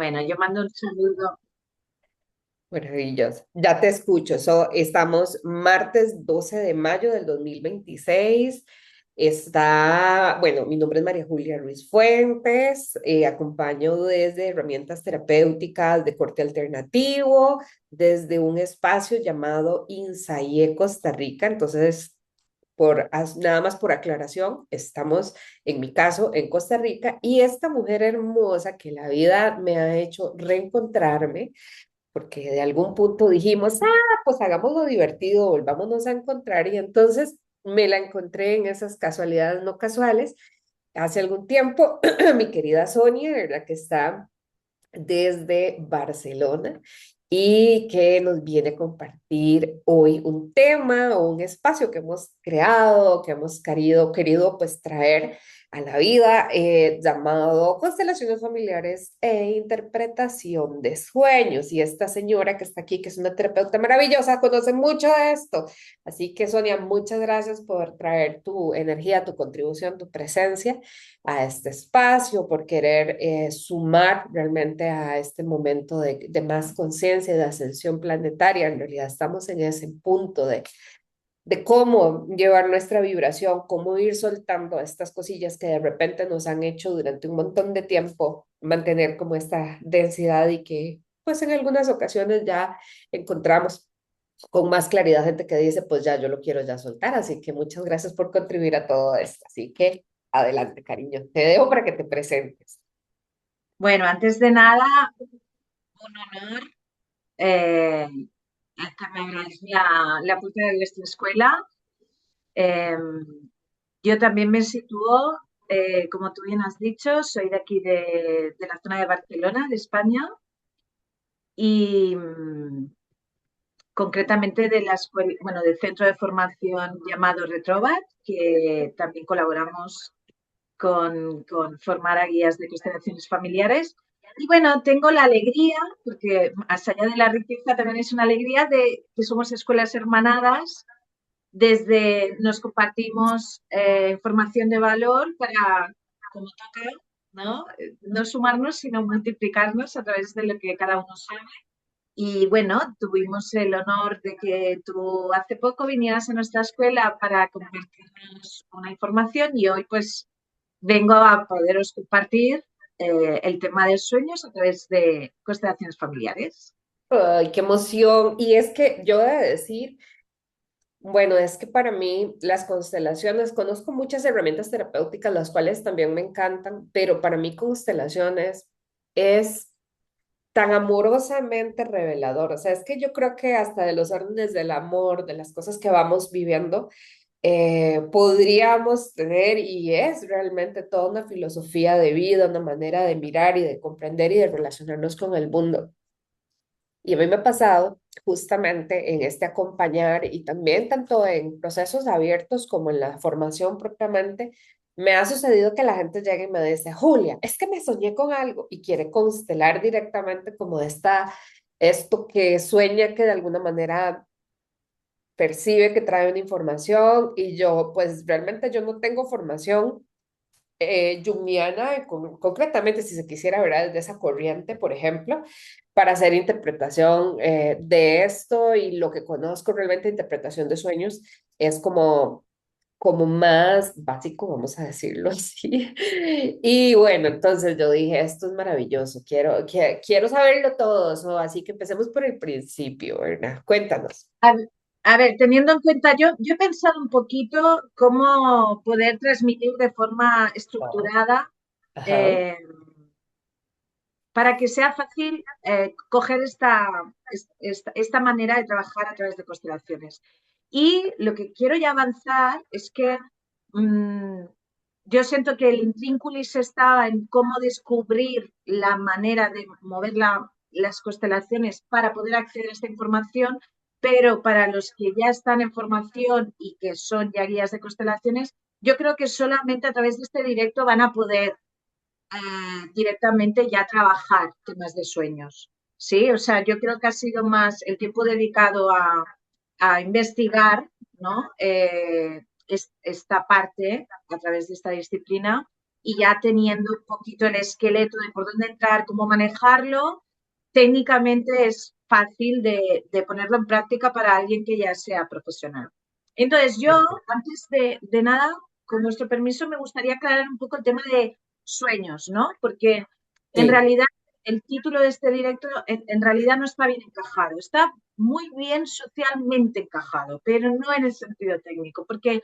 Bueno, yo mando un saludo. Maravilloso. Ya te escucho. Estamos martes 12 de mayo del 2026. Bueno, mi nombre es María Julia Ruiz Fuentes. Acompaño desde herramientas terapéuticas de corte alternativo, desde un espacio llamado Insaye Costa Rica. Entonces, nada más por aclaración, estamos en mi caso en Costa Rica y esta mujer hermosa que la vida me ha hecho reencontrarme porque de algún punto dijimos, pues hagámoslo divertido, volvámonos a encontrar, y entonces me la encontré en esas casualidades no casuales. Hace algún tiempo, mi querida Sonia, ¿verdad? Que está desde Barcelona y que nos viene a compartir hoy un tema o un espacio que hemos creado, que hemos querido pues traer a la vida, llamado Constelaciones Familiares e Interpretación de Sueños. Y esta señora que está aquí, que es una terapeuta maravillosa, conoce mucho de esto. Así que Sonia, muchas gracias por traer tu energía, tu contribución, tu presencia a este espacio, por querer sumar realmente a este momento de más conciencia y de ascensión planetaria. En realidad estamos en ese punto de cómo llevar nuestra vibración, cómo ir soltando estas cosillas que de repente nos han hecho durante un montón de tiempo mantener como esta densidad y que pues en algunas ocasiones ya encontramos con más claridad gente que dice, pues ya yo lo quiero ya soltar, así que muchas gracias por contribuir a todo esto. Así que adelante, cariño, te dejo para que te presentes. Bueno, antes de nada, un honor el que me abráis la puerta de vuestra escuela. Eh, yo también me sitúo, como tú bien has dicho, soy de aquí de la zona de Barcelona, de España, y concretamente de la escuela, bueno, del centro de formación llamado Retrobat, que también colaboramos con formar a guías de constelaciones familiares. Y bueno, tengo la alegría, porque más allá de la riqueza también es una alegría de que somos escuelas hermanadas, desde nos compartimos información de valor para, como toca, ¿no? No sumarnos, sino multiplicarnos a través de lo que cada uno sabe. Y bueno, tuvimos el honor de que tú hace poco vinieras a nuestra escuela para compartirnos una información y hoy pues vengo a poderos compartir el tema de sueños a través de constelaciones familiares. Ay, qué emoción. Y es que yo he de decir, bueno, es que para mí las constelaciones, conozco muchas herramientas terapéuticas, las cuales también me encantan, pero para mí constelaciones es tan amorosamente revelador. O sea, es que yo creo que hasta de los órdenes del amor, de las cosas que vamos viviendo, podríamos tener, y es realmente toda una filosofía de vida, una manera de mirar y de comprender y de relacionarnos con el mundo. Y a mí me ha pasado justamente en este acompañar y también tanto en procesos abiertos como en la formación propiamente, me ha sucedido que la gente llega y me dice, Julia, es que me soñé con algo y quiere constelar directamente como esto que sueña que de alguna manera percibe que trae una información, y yo pues realmente yo no tengo formación junguiana, concretamente si se quisiera, ¿verdad? Desde esa corriente, por ejemplo, para hacer interpretación de esto, y lo que conozco realmente de interpretación de sueños es como más básico, vamos a decirlo así. Y bueno, entonces yo dije, esto es maravilloso, quiero saberlo todo, así que empecemos por el principio, ¿verdad? Cuéntanos. A, a ver, teniendo en cuenta, yo he pensado un poquito cómo poder transmitir de forma Ah, estructurada ajá. eh, para que sea fácil coger esta manera de trabajar a través de constelaciones. Y lo que quiero ya avanzar es que mmm, yo siento que el intrínculis está en cómo descubrir la manera de mover las constelaciones para poder acceder a esta información, pero para los que ya están en formación y que son ya guías de constelaciones, yo creo que solamente a través de este directo van a poder directamente ya trabajar temas de sueños. Sí, o sea, yo creo que ha sido más el tiempo dedicado a investigar, ¿no? Esta parte a través de esta disciplina. y ya teniendo un poquito el esqueleto de por dónde entrar, cómo manejarlo, técnicamente es fácil de ponerlo en práctica para alguien que ya sea profesional. Entonces, yo, antes de nada, con vuestro permiso, me gustaría aclarar un poco el tema de sueños, ¿no? Porque en Sí, realidad el título de este directo en realidad no está bien encajado, está muy bien socialmente encajado, pero no en el sentido técnico, porque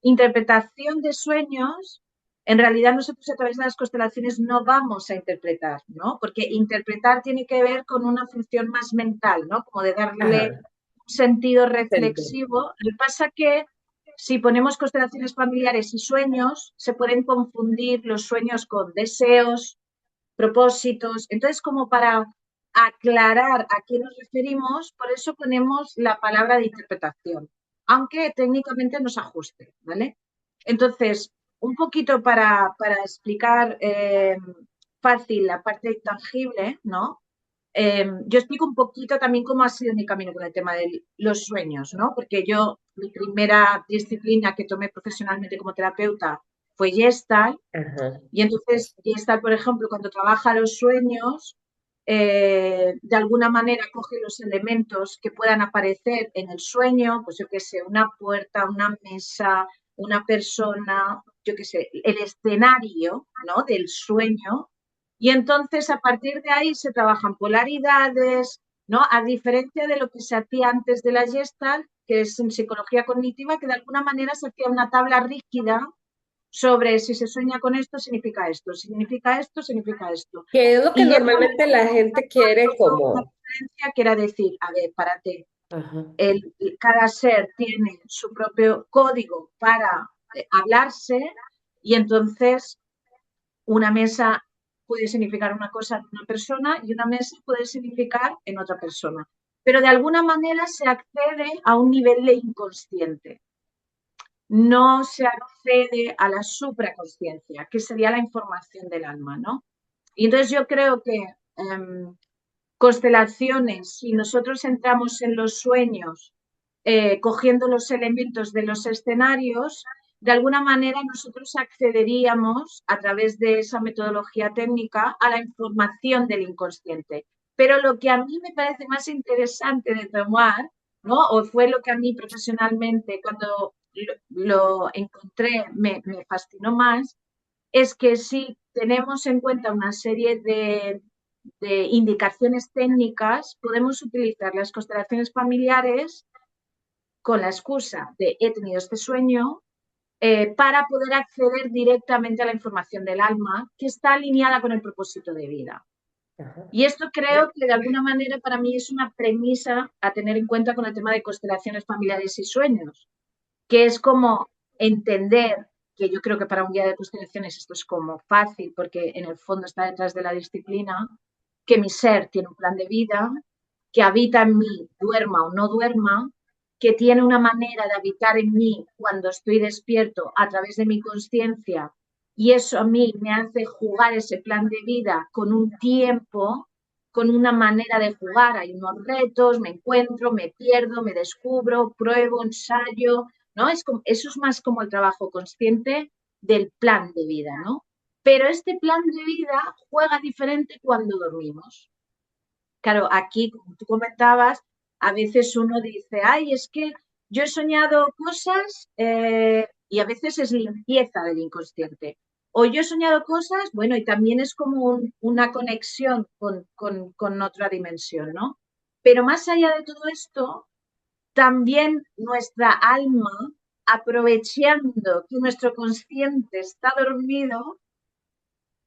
interpretación de sueños, en realidad nosotros a través de las constelaciones no vamos a interpretar, ¿no? Porque interpretar tiene que ver con una función más mental, ¿no? Como de darle ajá, un sentido sentido. reflexivo. Lo que pasa que si ponemos constelaciones familiares y sueños, se pueden confundir los sueños con deseos, propósitos. Entonces, como para aclarar a qué nos referimos, por eso ponemos la palabra de interpretación, aunque técnicamente nos ajuste, ¿vale? Entonces, un poquito para explicar fácil la parte tangible, ¿no? Yo explico un poquito también cómo ha sido mi camino con el tema de los sueños, ¿no? Porque yo, mi primera disciplina que tomé profesionalmente como terapeuta fue Gestalt, Ajá. y entonces, Gestalt, por ejemplo, cuando trabaja los sueños, de alguna manera coge los elementos que puedan aparecer en el sueño, pues yo qué sé, una puerta, una mesa, una persona, yo qué sé, el escenario, ¿no? Del sueño. Y entonces, a partir de ahí se trabajan polaridades, ¿no? A diferencia de lo que se hacía antes de la Gestalt, que es en psicología cognitiva, que de alguna manera se hacía una tabla rígida sobre si se sueña con esto, significa esto, si significa esto, significa esto. ¿Qué es lo que Y llega normalmente la gente quiere una como? diferencia que era decir, a ver, párate, Ajá. cada ser tiene su propio código para hablarse y entonces una mesa puede significar una cosa en una persona y una mesa puede significar en otra persona. Pero de alguna manera se accede a un nivel de inconsciente. No se accede a la supraconsciencia, que sería la información del alma, ¿no? Y entonces yo creo que constelaciones, si nosotros entramos en los sueños cogiendo los elementos de los escenarios, de alguna manera nosotros accederíamos a través de esa metodología técnica a la información del inconsciente. Pero lo que a mí me parece más interesante de tomar, ¿no? O fue lo que a mí profesionalmente, cuando lo encontré, me fascinó más, es que si tenemos en cuenta una serie de indicaciones técnicas, podemos utilizar las constelaciones familiares con la excusa de he tenido este sueño para poder acceder directamente a la información del alma que está alineada con el propósito de vida. Ajá. Y esto creo que de alguna manera para mí es una premisa a tener en cuenta con el tema de constelaciones familiares y sueños, que es como entender que yo creo que para un guía de constelaciones esto es como fácil porque en el fondo está detrás de la disciplina, que mi ser tiene un plan de vida, que habita en mí, duerma o no duerma, que tiene una manera de habitar en mí cuando estoy despierto a través de mi conciencia y eso a mí me hace jugar ese plan de vida con un tiempo, con una manera de jugar. Hay unos retos, me encuentro, me pierdo, me descubro, pruebo, ensayo, ¿no? Eso es más como el trabajo consciente del plan de vida, ¿no? Pero este plan de vida juega diferente cuando dormimos. Claro, aquí, como tú comentabas, a veces uno dice, ay, es que yo he soñado cosas y a veces es limpieza del inconsciente. O yo he soñado cosas, bueno, y también es como una conexión con otra dimensión, ¿no? Pero más allá de todo esto, también nuestra alma, aprovechando que nuestro consciente está dormido,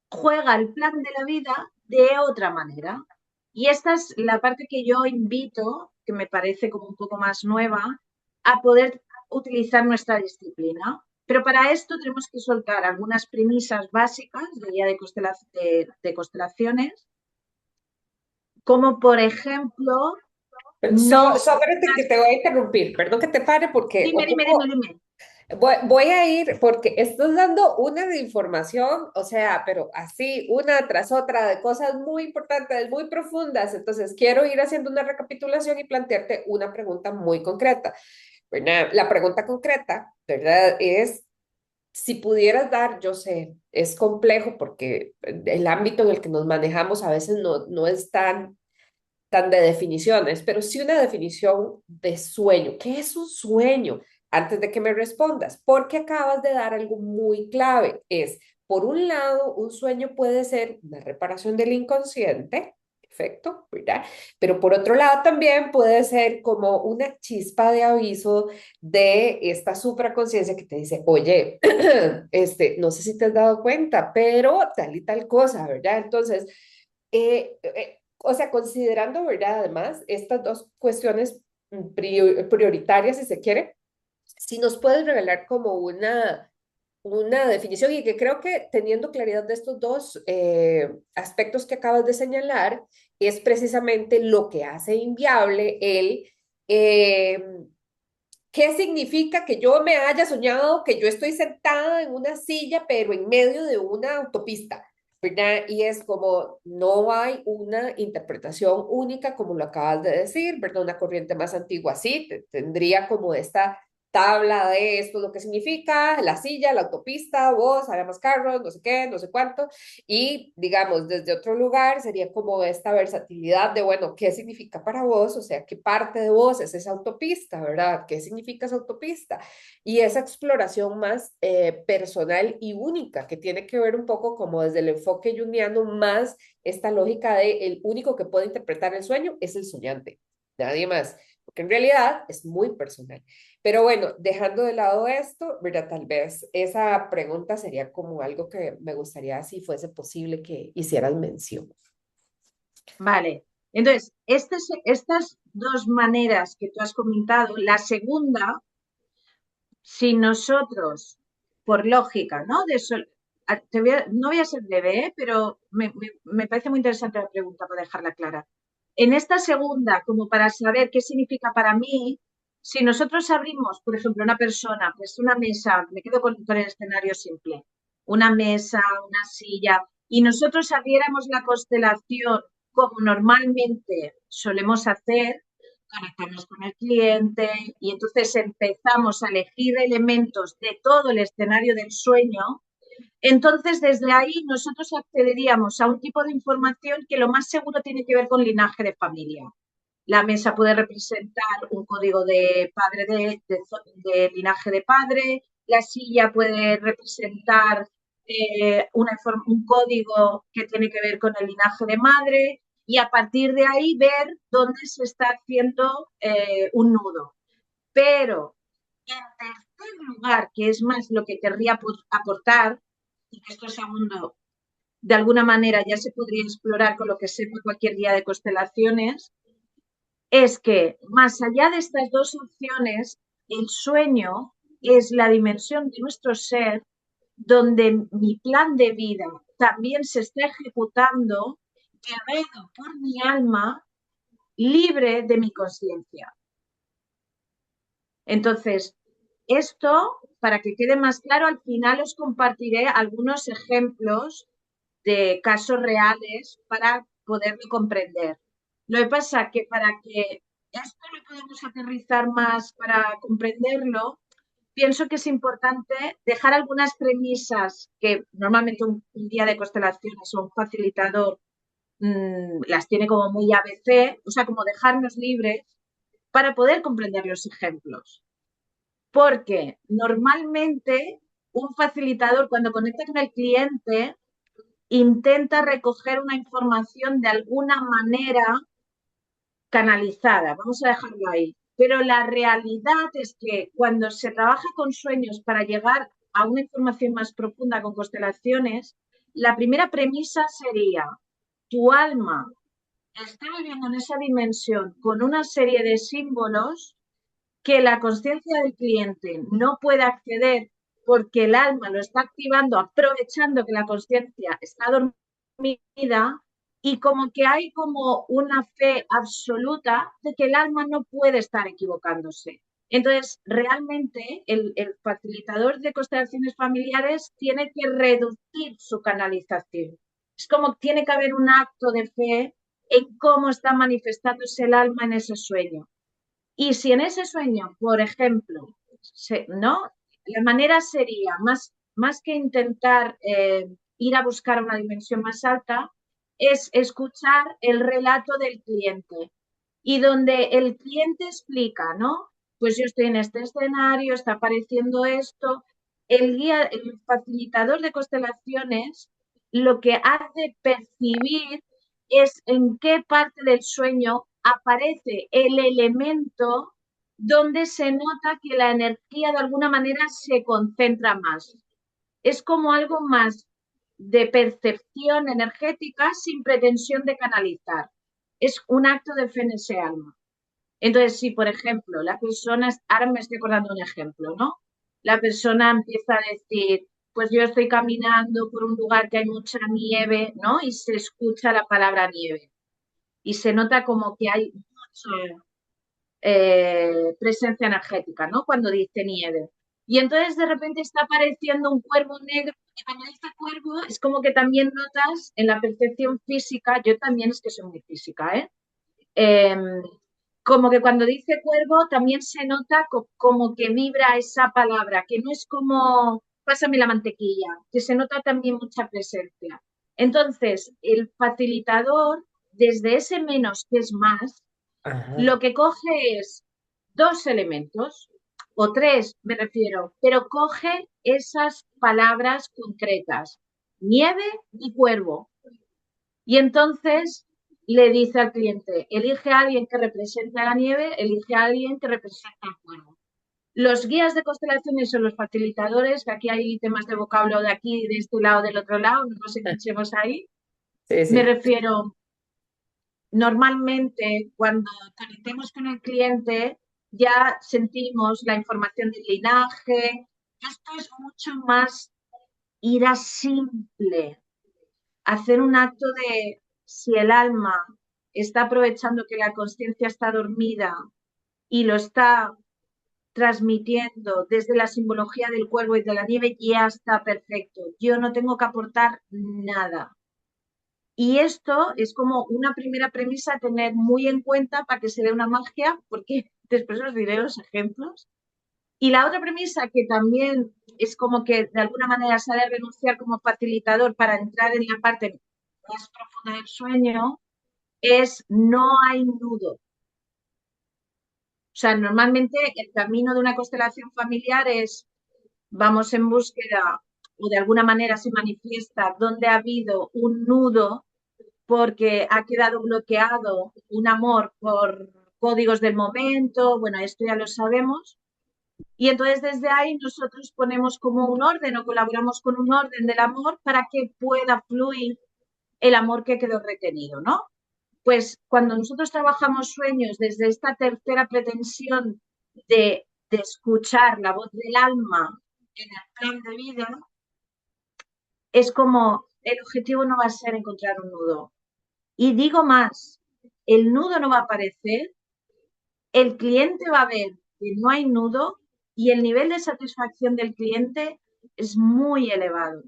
juega el plan de la vida de otra manera. Y esta es la parte que yo invito, que me parece como un poco más nueva, a poder utilizar nuestra disciplina. Pero para esto tenemos que soltar algunas premisas básicas de guía de constelaciones, como por ejemplo, no... Espérate que te voy a interrumpir, perdón que te pare porque Dime, dime, dime, ocupo, dime. voy a ir porque estás dando una de información, o sea, pero así, una tras otra, de cosas muy importantes, muy profundas. Entonces, quiero ir haciendo una recapitulación y plantearte una pregunta muy concreta. ¿Verdad? La pregunta concreta, ¿verdad? Es si pudieras dar, yo sé, es complejo porque el ámbito en el que nos manejamos a veces no es tan de definiciones, pero sí una definición de sueño. ¿Qué es un sueño? Antes de que me respondas, porque acabas de dar algo muy clave. Es, por un lado, un sueño puede ser una reparación del inconsciente, perfecto, ¿verdad? Pero por otro lado también puede ser como una chispa de aviso de esta supraconciencia que te dice, oye, no sé si te has dado cuenta, pero tal y tal cosa, ¿verdad? Entonces, o sea, considerando, ¿verdad? Además, estas dos cuestiones prioritarias, si se quiere, si nos puedes revelar como una definición y que creo que teniendo claridad de estos dos aspectos que acabas de señalar, es precisamente lo que hace inviable eh, ¿qué significa que yo me haya soñado que yo estoy sentada en una silla, pero en medio de una autopista? ¿Verdad? Y es como, no hay una interpretación única, como lo acabas de decir, ¿verdad? Una corriente más antigua sí, tendría como esta tabla de esto, lo que significa la silla, la autopista, vos, había más carros, no sé qué, no sé cuánto, y digamos, desde otro lugar sería como esta versatilidad de, bueno, ¿qué significa para vos? O sea, ¿qué parte de vos es esa autopista, verdad? ¿Qué significa esa autopista? Y esa exploración más personal y única, que tiene que ver un poco como desde el enfoque junguiano, más esta lógica de el único que puede interpretar el sueño es el soñante, nadie más, porque en realidad es muy personal. Pero bueno, dejando de lado esto, ¿verdad? Tal vez esa pregunta sería como algo que me gustaría, si fuese posible, que hicieras mención. Vale. Entonces, estas dos maneras que tú has comentado, la segunda, si nosotros, por lógica, ¿no? No voy a ser breve, ¿eh? Pero me parece muy interesante la pregunta para dejarla clara. En esta segunda, como para saber qué significa para mí, si nosotros abrimos, por ejemplo, una persona, pues una mesa, me quedo con el escenario simple, una mesa, una silla, y nosotros abriéramos la constelación como normalmente solemos hacer, conectamos con el cliente y entonces empezamos a elegir elementos de todo el escenario del sueño, entonces desde ahí nosotros accederíamos a un tipo de información que lo más seguro tiene que ver con linaje de familia. La mesa puede representar un código de padre de linaje de padre, la silla puede representar un código que tiene que ver con el linaje de madre y a partir de ahí ver dónde se está haciendo un nudo. Pero en tercer lugar, que es más lo que querría aportar, y que esto segundo de alguna manera ya se podría explorar con lo que sepa cualquier guía de constelaciones, es que más allá de estas dos opciones, el sueño es la dimensión de nuestro ser donde mi plan de vida también se está ejecutando, guiado por mi alma, libre de mi conciencia. Entonces, esto, para que quede más claro, al final os compartiré algunos ejemplos de casos reales para poderlo comprender. Lo que pasa que para que esto lo podamos aterrizar más para comprenderlo, pienso que es importante dejar algunas premisas que normalmente un guía de constelaciones o un facilitador las tiene como muy ABC, o sea, como dejarnos libres para poder comprender los ejemplos. Porque normalmente un facilitador cuando conecta con el cliente intenta recoger una información de alguna manera canalizada, vamos a dejarlo ahí. Pero la realidad es que cuando se trabaja con sueños para llegar a una información más profunda con constelaciones, la primera premisa sería, tu alma está viviendo en esa dimensión con una serie de símbolos que la conciencia del cliente no puede acceder porque el alma lo está activando aprovechando que la conciencia está dormida y como que hay como una fe absoluta de que el alma no puede estar equivocándose. Entonces, realmente el facilitador de constelaciones familiares tiene que reducir su canalización. Es como tiene que haber un acto de fe en cómo está manifestándose el alma en ese sueño. Y si en ese sueño, por ejemplo, ¿no? La manera sería más más que intentar ir a buscar una dimensión más alta, es escuchar el relato del cliente y donde el cliente explica, ¿no? Pues yo estoy en este escenario, está apareciendo esto. El guía, el facilitador de constelaciones, lo que hace percibir es en qué parte del sueño aparece el elemento donde se nota que la energía de alguna manera se concentra más. Es como algo más de percepción energética sin pretensión de canalizar. Es un acto de fe en ese alma. Entonces, si por ejemplo la persona, ahora me estoy acordando de un ejemplo, ¿no? La persona empieza a decir, pues yo estoy caminando por un lugar que hay mucha nieve, ¿no? Y se escucha la palabra nieve. Y se nota como que hay mucho, presencia energética, ¿no? Cuando dice nieve. Y entonces de repente está apareciendo un cuervo negro y cuando dice cuervo es como que también notas en la percepción física, yo también es que soy muy física, ¿eh? Eh, como que cuando dice cuervo también se nota como que vibra esa palabra, que no es como pásame la mantequilla, que se nota también mucha presencia. Entonces, el facilitador, desde ese menos que es más, Ajá. lo que coge es dos elementos, o tres me refiero, pero coge esas palabras concretas, nieve y cuervo. Y entonces le dice al cliente, elige a alguien que represente a la nieve, elige a alguien que represente al cuervo. Los guías de constelaciones son los facilitadores, que aquí hay temas de vocablo de aquí, de este lado, del otro lado, no nos enganchemos ahí. Sí, Me sí. refiero, normalmente cuando conectemos con el cliente ya sentimos la información del linaje. Esto es mucho más ir a simple, hacer un acto de si el alma está aprovechando que la conciencia está dormida y lo está transmitiendo desde la simbología del cuervo y de la nieve, ya está perfecto. Yo no tengo que aportar nada. Y esto es como una primera premisa a tener muy en cuenta para que se dé una magia, porque después os diré los ejemplos. Y la otra premisa que también es como que de alguna manera se ha de renunciar como facilitador para entrar en la parte más profunda del sueño es no hay nudo. O sea, normalmente el camino de una constelación familiar es vamos en búsqueda o de alguna manera se manifiesta donde ha habido un nudo porque ha quedado bloqueado un amor por códigos del momento, bueno, esto ya lo sabemos, y entonces desde ahí nosotros ponemos como un orden o colaboramos con un orden del amor para que pueda fluir el amor que quedó retenido, ¿no? Pues cuando nosotros trabajamos sueños desde esta tercera pretensión de escuchar la voz del alma en el plan de vida, es como el objetivo no va a ser encontrar un nudo. Y digo más, el nudo no va a aparecer, el cliente va a ver que no hay nudo y el nivel de satisfacción del cliente es muy elevado,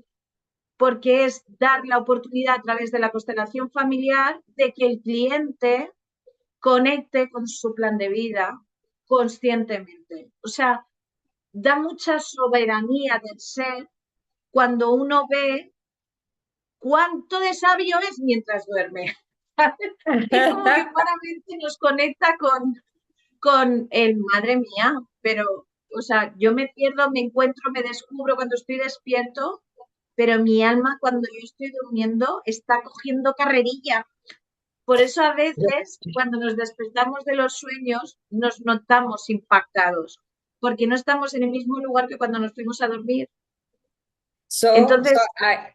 porque es dar la oportunidad a través de la constelación familiar de que el cliente conecte con su plan de vida conscientemente. O sea, da mucha soberanía del ser cuando uno ve cuánto de sabio es mientras duerme. Es como que claramente nos conecta con el madre mía, pero, o sea, yo me pierdo, me encuentro, me descubro cuando estoy despierto, pero mi alma cuando yo estoy durmiendo está cogiendo carrerilla. Por eso a veces cuando nos despertamos de los sueños nos notamos impactados, porque no estamos en el mismo lugar que cuando nos fuimos a dormir. Entonces,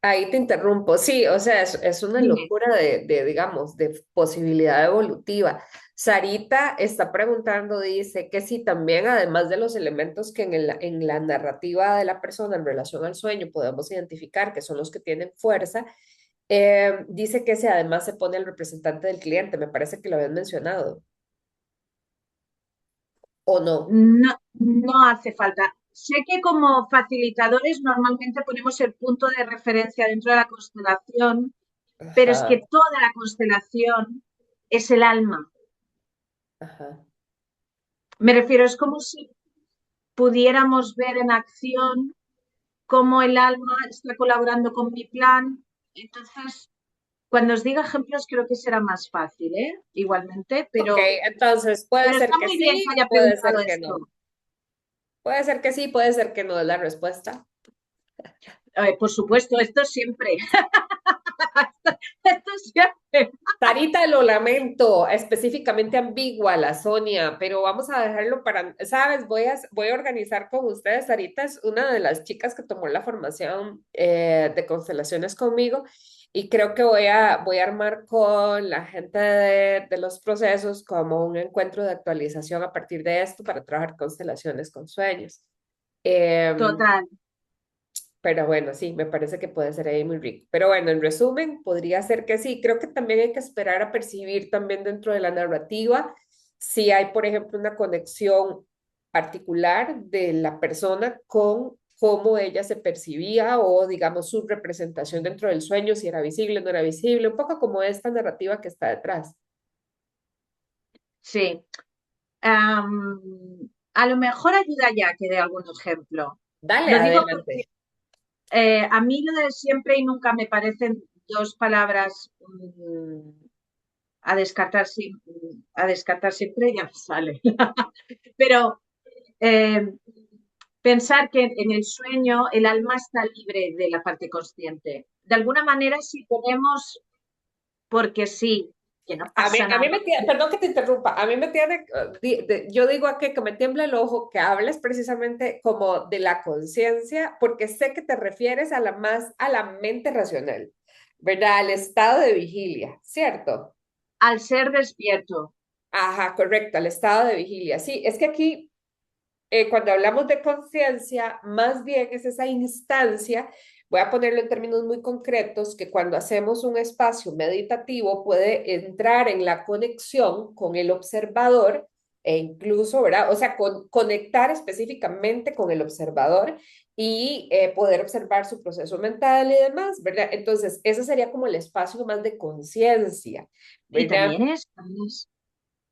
Ahí te interrumpo. Sí, o sea, es una dime. locura digamos, de posibilidad evolutiva. Sarita está preguntando, dice que si también, además de los elementos que en la narrativa de la persona en relación al sueño podemos identificar, que son los que tienen fuerza, dice que si además se pone el representante del cliente, me parece que lo habían mencionado, ¿o no? No, no hace falta. Sé que como facilitadores normalmente ponemos el punto de referencia dentro de la constelación, pero es Ajá, que toda la constelación es el alma. ajá. Me refiero, es como si pudiéramos ver en acción. cómo el alma está colaborando con mi plan. Entonces, cuando os diga ejemplos, creo que será más fácil, ¿eh? Igualmente, Ok, entonces puede pero ser está que muy bien sí, que haya puede preguntado ser que esto. no. Puede ser que sí, puede ser que no es la respuesta. Por supuesto, esto siempre. Esto siempre. Sarita, lo lamento, específicamente ambigua la Sonia, pero vamos a dejarlo para, ¿sabes? Voy a organizar con ustedes. Sarita es una de las chicas que tomó la formación de constelaciones conmigo y creo que voy a armar con la gente de los procesos como un encuentro de actualización a partir de esto para trabajar constelaciones con sueños. Em, Total. pero bueno, sí, me parece que puede ser ahí muy rico. Pero bueno, en resumen, podría ser que sí. Creo que también hay que esperar a percibir también dentro de la narrativa si hay, por ejemplo, una conexión particular de la persona con cómo ella se percibía o, digamos, su representación dentro del sueño, si era visible o no era visible, un poco como esta narrativa que está detrás. Sí. A lo mejor ayuda ya que dé algún ejemplo. Dale, Lo digo porque adelante. a mí lo de siempre y nunca me parecen dos palabras a descartar, a descartar siempre, ya me sale. Pero eh, pensar que en el sueño el alma está libre de la parte consciente. De alguna manera, si tenemos, porque sí, que no pasa A nada. mí me tiene, perdón que te interrumpa, a mí me tiene, yo digo aquí que me tiembla el ojo que hables precisamente como de la conciencia, porque sé que te refieres a la más, a la mente racional, ¿verdad? Al estado de vigilia, ¿cierto? Al ser despierto. Ajá, correcto, al estado de vigilia. Sí, es que aquí cuando hablamos de conciencia, más bien es esa instancia, voy a ponerlo en términos muy concretos, que cuando hacemos un espacio meditativo puede entrar en la conexión con el observador e incluso, ¿verdad? O sea, conectar específicamente con el observador y poder observar su proceso mental y demás, ¿verdad? Entonces, ese sería como el espacio más de conciencia, Y ¿verdad? también es.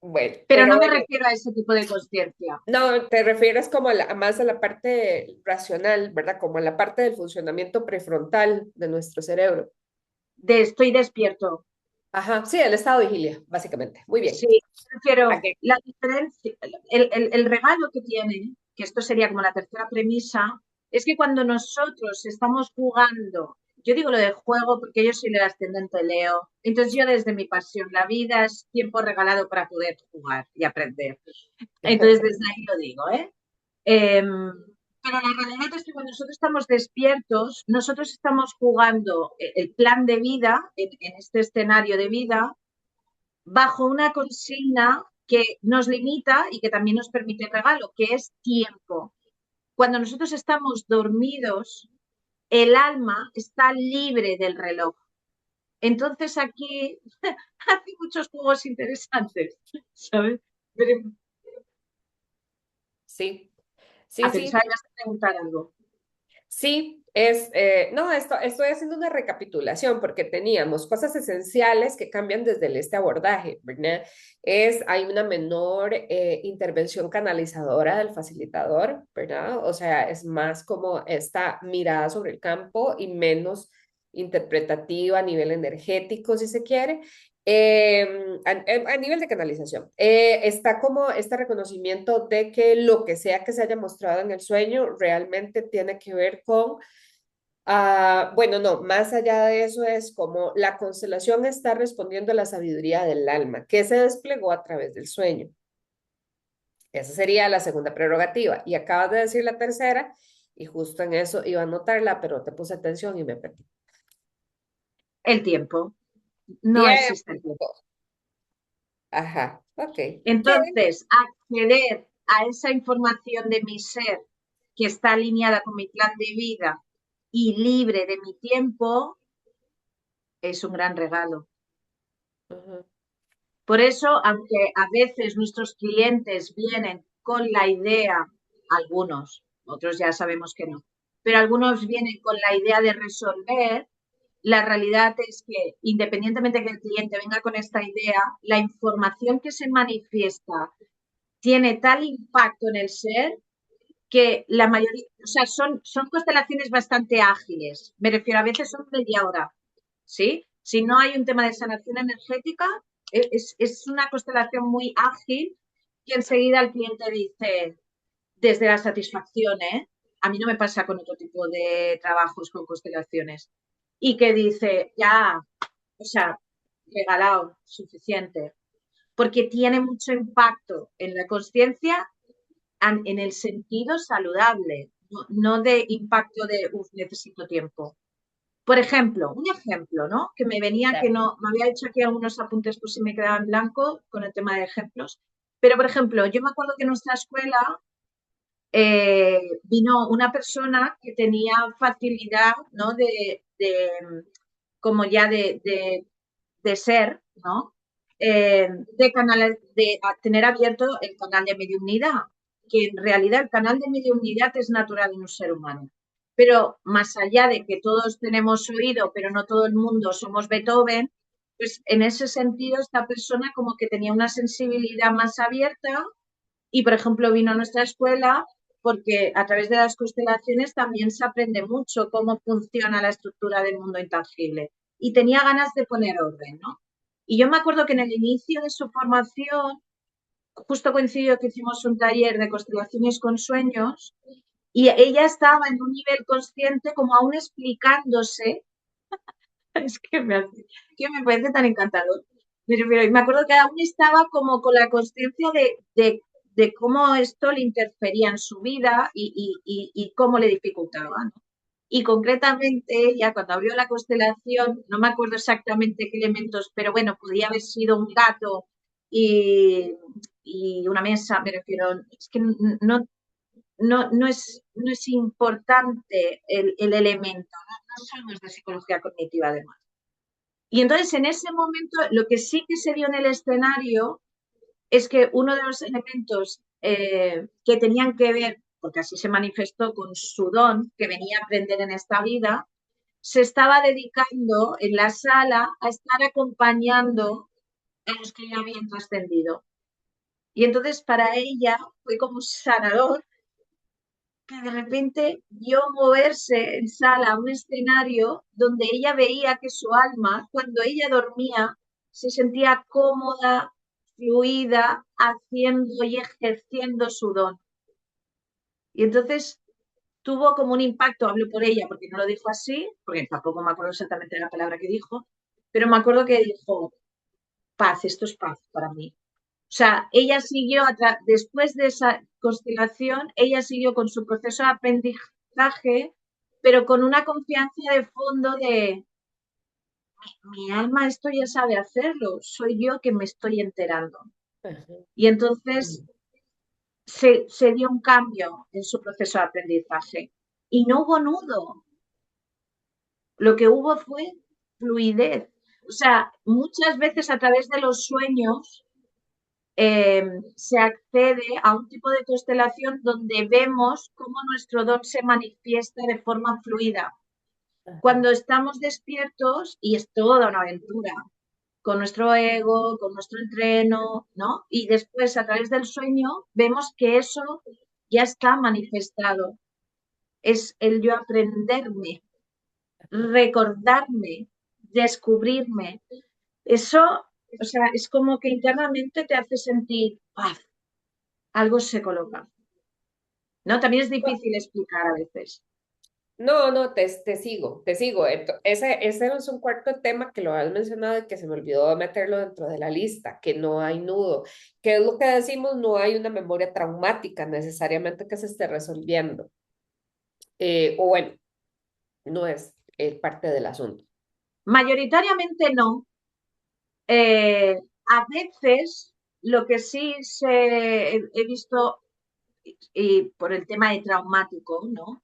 Bueno, Pero pero no me bueno, refiero a ese tipo de conciencia. no, te refieres como a más a la parte racional, ¿verdad? Como a la parte del funcionamiento prefrontal de nuestro cerebro. De estoy despierto. Ajá, sí, el estado de vigilia, básicamente. Muy bien. Sí, prefiero Aquí. la diferencia, el regalo que tiene, que esto sería como la tercera premisa, es que cuando nosotros estamos jugando, yo digo lo de juego porque yo soy el ascendente Leo, entonces yo desde mi pasión, la vida es tiempo regalado para poder jugar y aprender. Entonces desde ahí lo digo, ¿eh? Pero la realidad es que cuando nosotros estamos despiertos, nosotros estamos jugando el plan de vida, en este escenario de vida, bajo una consigna que nos limita y que también nos permite el regalo, que es tiempo. Cuando nosotros estamos dormidos, el alma está libre del reloj. Entonces aquí hace muchos juegos interesantes, ¿sabes? Sí, sí, A sí, pensar, vas a preguntar algo. sí. No, estoy haciendo una recapitulación porque teníamos cosas esenciales que cambian desde este abordaje, ¿verdad? Hay una menor intervención canalizadora del facilitador, ¿verdad? O sea, es más como esta mirada sobre el campo y menos interpretativa a nivel energético, si se quiere. A nivel de canalización, está como este reconocimiento de que lo que sea que se haya mostrado en el sueño realmente tiene que ver con, bueno, no, más allá de eso es como la constelación está respondiendo a la sabiduría del alma que se desplegó a través del sueño. Esa sería la segunda prerrogativa. Y acabas de decir la tercera, y justo en eso iba a anotarla, pero te puse atención y me perdí. El tiempo. No existe el tiempo. Tiempo. Ajá, ok. Entonces, acceder a esa información de mi ser que está alineada con mi plan de vida y libre de mi tiempo es un gran regalo. Ujú, Por eso, aunque a veces nuestros clientes vienen con la idea, algunos, otros ya sabemos que no, pero algunos vienen con la idea de resolver, la realidad es que independientemente de que el cliente venga con esta idea, la información que se manifiesta tiene tal impacto en el ser que la mayoría, o sea, son constelaciones bastante ágiles. Me refiero, a veces son media hora, ¿sí? Si no hay un tema de sanación energética, es una constelación muy ágil y enseguida el cliente dice, desde la satisfacción, ¿eh? A mí no me pasa con otro tipo de trabajos con constelaciones. Y que dice, ya, o sea, regalado, suficiente. Porque tiene mucho impacto en la conciencia en el sentido saludable, no de impacto de, necesito tiempo. Por ejemplo, un ejemplo, ¿no? Que me venía, que Claro. no, me había hecho aquí algunos apuntes por si me quedaba en blanco con el tema de ejemplos. Pero, por ejemplo, yo me acuerdo que en nuestra escuela vino una persona que tenía facilidad, ¿no? Como ya de ser, ¿no? De, canal, de tener abierto el canal de mediunidad, que en realidad el canal de mediunidad es natural en un ser humano. Pero más allá de que todos tenemos oído, pero no todo el mundo somos Beethoven, pues en ese sentido esta persona como que tenía una sensibilidad más abierta y, por ejemplo, vino a nuestra escuela porque a través de las constelaciones también se aprende mucho cómo funciona la estructura del mundo intangible. Y tenía ganas de poner orden, ¿no? Y yo me acuerdo que en el inicio de su formación, justo coincidió que hicimos un taller de constelaciones con sueños y ella estaba en un nivel consciente como aún explicándose, es que me parece tan encantador. Pero me acuerdo que aún estaba como con la conciencia de cómo esto le interfería en su vida y cómo le dificultaba, ¿no? Y concretamente, ya cuando abrió la constelación, no me acuerdo exactamente qué elementos, pero bueno, podía haber sido un gato y, y una mesa, me refiero, es que no es importante el elemento, no somos de psicología cognitiva además. Y entonces en ese momento lo que sí que se dio en el escenario es que uno de los elementos que tenían que ver, porque así se manifestó con su don que venía a aprender en esta vida, se estaba dedicando en la sala a estar acompañando a los que ya habían trascendido. Y entonces para ella fue como sanador que de repente vio moverse en sala un escenario donde ella veía que su alma, cuando ella dormía, se sentía cómoda, fluida, haciendo y ejerciendo su don. Y entonces tuvo como un impacto, hablo por ella porque no lo dijo así, porque tampoco me acuerdo exactamente de la palabra que dijo, pero me acuerdo que dijo, paz, esto es paz para mí. O sea, ella siguió, después de esa constelación, ella siguió con su proceso de aprendizaje, pero con una confianza de fondo de mi alma esto ya sabe hacerlo, soy yo que me estoy enterando. Ajá. Y entonces se dio un cambio en su proceso de aprendizaje y no hubo nudo, lo que hubo fue fluidez. O sea, muchas veces a través de los sueños se accede a un tipo de constelación donde vemos cómo nuestro don se manifiesta de forma fluida. Ajá. Cuando estamos despiertos, y es toda una aventura, con nuestro ego, con nuestro entreno, ¿no? Y después a través del sueño vemos que eso ya está manifestado. Es el yo aprenderme, recordarme, descubrirme. Eso, o sea, es como que internamente te hace sentir paz, algo se coloca. ¿No? También es difícil explicar a veces. No, no, te sigo, te sigo. Ese es un cuarto tema que lo has mencionado y que se me olvidó meterlo dentro de la lista, que no hay nudo. ¿Qué es lo que decimos? No hay una memoria traumática necesariamente que se esté resolviendo. O bueno, no es parte del asunto. Mayoritariamente no. A veces lo que sí he visto, y por el tema de traumático, ¿no?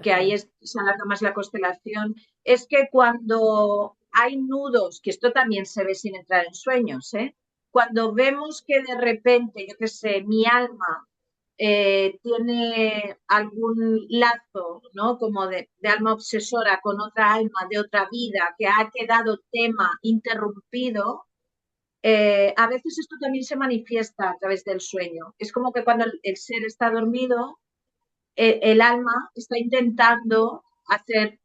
Que ahí Ajá. se alarga más la constelación, es que cuando hay nudos, que esto también se ve sin entrar en sueños, ¿eh? Cuando vemos que de repente, yo qué sé, mi alma tiene algún lazo, ¿no? Como de alma obsesora con otra alma de otra vida que ha quedado tema interrumpido, a veces esto también se manifiesta a través del sueño. Es como que cuando el ser está dormido, el alma está intentando hacer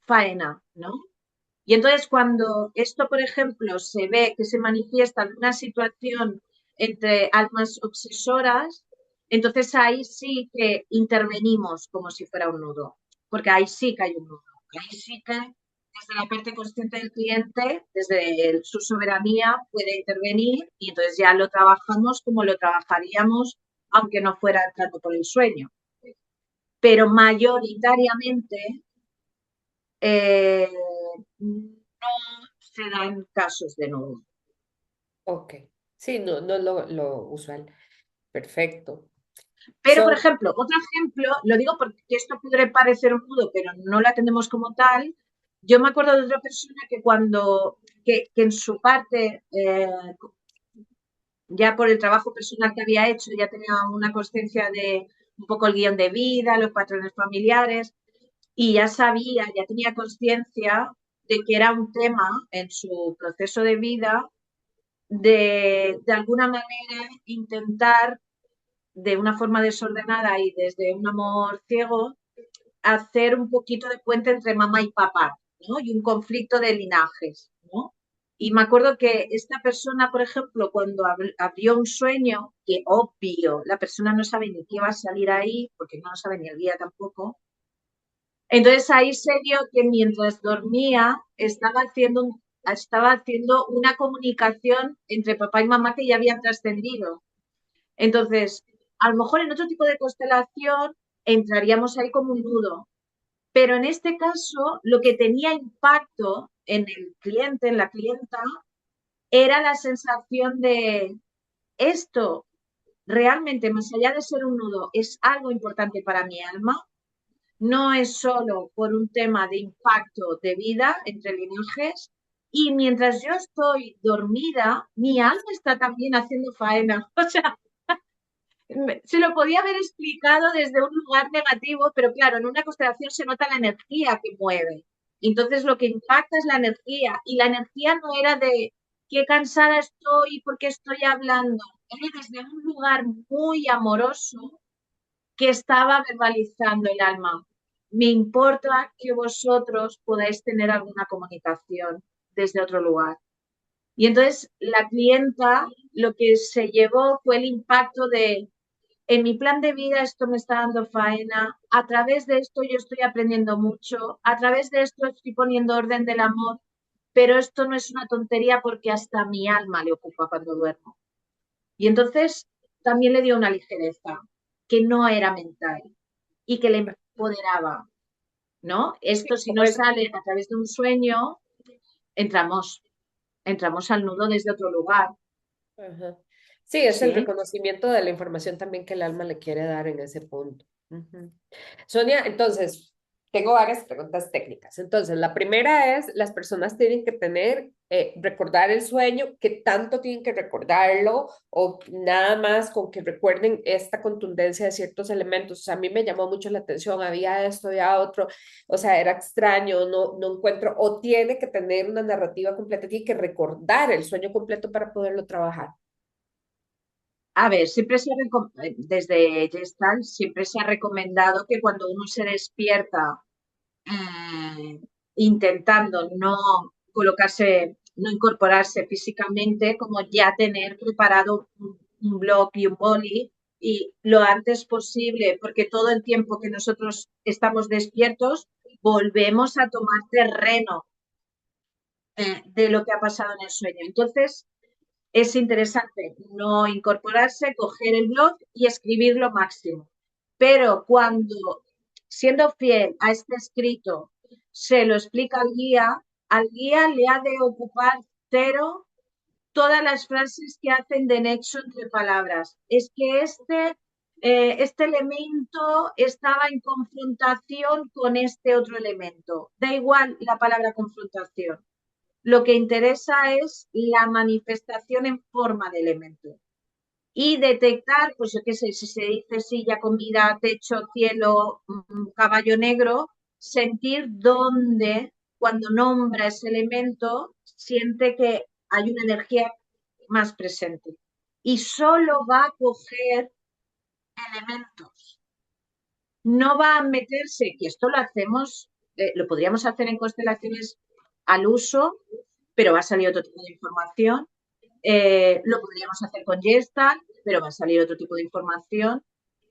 faena, ¿no? Y entonces cuando esto, por ejemplo, se ve que se manifiesta en una situación entre almas obsesoras, entonces ahí sí que intervenimos como si fuera un nudo, porque ahí sí que hay un nudo. Ahí sí que desde la parte consciente del cliente, desde su soberanía, puede intervenir y entonces ya lo trabajamos como lo trabajaríamos aunque no fuera tanto por el sueño. Pero mayoritariamente eh, no se dan casos de nudo. Ok. Sí, no, no lo usual. Perfecto. Pero, por Son, ejemplo, otro ejemplo, lo digo porque esto puede parecer un nudo, pero no la tenemos como tal. Yo me acuerdo de otra persona que que en su parte, ya por el trabajo personal que había hecho, ya tenía una conciencia de un poco el guión de vida, los patrones familiares, y ya sabía, ya tenía conciencia de que era un tema en su proceso de vida de alguna manera intentar de una forma desordenada y desde un amor ciego hacer un poquito de puente entre mamá y papá, ¿no? Y un conflicto de linajes, ¿no? Y me acuerdo que esta persona, por ejemplo, cuando abrió un sueño, que obvio, la persona no sabe ni qué va a salir ahí, porque no lo sabe ni el guía tampoco, entonces ahí se vio que mientras dormía estaba haciendo una comunicación entre papá y mamá que ya habían trascendido. Entonces, a lo mejor en otro tipo de constelación entraríamos ahí como un nudo, pero en este caso lo que tenía impacto en el cliente, en la clienta, era la sensación de esto realmente, más allá de ser un nudo, es algo importante para mi alma. No es solo por un tema de impacto de vida entre linajes. Y mientras yo estoy dormida, mi alma está también haciendo faena. O sea, se lo podía haber explicado desde un lugar negativo, pero claro, en una constelación se nota la energía que mueve. Entonces lo que impacta es la energía y la energía no era de qué cansada estoy, por qué estoy hablando, era desde un lugar muy amoroso que estaba verbalizando el alma. Me importa que vosotros podáis tener alguna comunicación desde otro lugar. Y entonces la clienta lo que se llevó fue el impacto de en mi plan de vida esto me está dando faena, a través de esto yo estoy aprendiendo mucho, a través de esto estoy poniendo orden del amor, pero esto no es una tontería porque hasta mi alma le ocupa cuando duermo. Y entonces también le dio una ligereza que no era mental y que le empoderaba, ¿no? Esto si no pues, sale a través de un sueño, entramos, entramos al nudo desde otro lugar, ajá. Sí, es el ¿sí? reconocimiento de la información también que el alma le quiere dar en ese punto. Ujú. Sonia, entonces, tengo varias preguntas técnicas. Entonces, la primera es, las personas tienen que tener, recordar el sueño, ¿qué tanto tienen que recordarlo? O nada más con que recuerden esta contundencia de ciertos elementos. O sea, a mí me llamó mucho la atención, había esto, había otro, o sea, era extraño, no encuentro, o tiene que tener una narrativa completa, tiene que recordar el sueño completo para poderlo trabajar. A ver, desde Gestalt siempre se ha recomendado que cuando uno se despierta intentando no colocarse, no incorporarse físicamente, como ya tener preparado un blog y un boli y lo antes posible, porque todo el tiempo que nosotros estamos despiertos, volvemos a tomar terreno de lo que ha pasado en el sueño. Entonces, es interesante no incorporarse, coger el blog y escribir lo máximo. Pero cuando, siendo fiel a este escrito, se lo explica al guía le ha de ocupar cero todas las frases que hacen de nexo entre palabras. Es que este elemento estaba en confrontación con este otro elemento. Da igual la palabra confrontación. Lo que interesa es la manifestación en forma de elemento y detectar, pues yo qué sé, si se dice silla, comida, techo, cielo, caballo negro, sentir dónde, cuando nombra ese elemento, siente que hay una energía más presente. Y solo va a coger elementos, no va a meterse, que esto lo hacemos, lo podríamos hacer en constelaciones al uso, pero va a salir otro tipo de información. Lo podríamos hacer con Gestalt, pero va a salir otro tipo de información.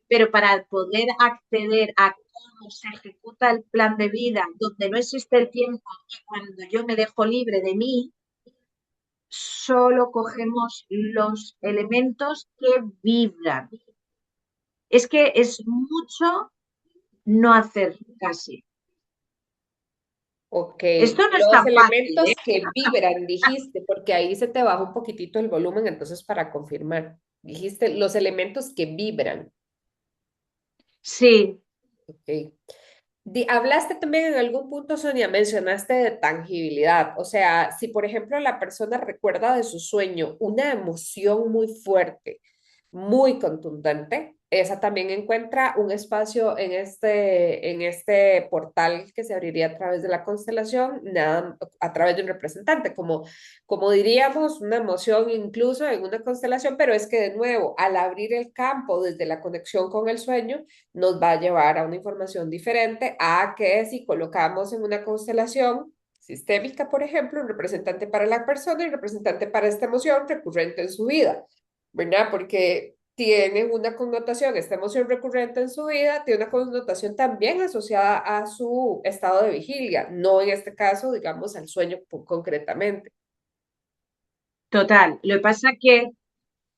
Pero para poder acceder a cómo se ejecuta el plan de vida, donde no existe el tiempo y cuando yo me dejo libre de mí, solo cogemos los elementos que vibran. Es que es mucho no hacer casi. Ok, Esto no es los tan fácil, elementos ¿eh? que vibran, dijiste, porque ahí se te baja un poquitito el volumen, entonces para confirmar, dijiste los elementos que vibran. Sí, Ok. Hablaste también en algún punto, Sonia, mencionaste de tangibilidad. O sea, si por ejemplo la persona recuerda de su sueño una emoción muy fuerte, muy contundente, esa también encuentra un espacio en este portal que se abriría a través de la constelación, nada, a través de un representante, como diríamos, una emoción incluso en una constelación, pero es que de nuevo, al abrir el campo desde la conexión con el sueño, nos va a llevar a una información diferente a que si colocamos en una constelación sistémica, por ejemplo, un representante para la persona y un representante para esta emoción recurrente en su vida, ¿verdad? Porque tiene una connotación, esta emoción recurrente en su vida tiene una connotación también asociada a su estado de vigilia, no en este caso, digamos, al sueño concretamente. total. Lo que pasa es que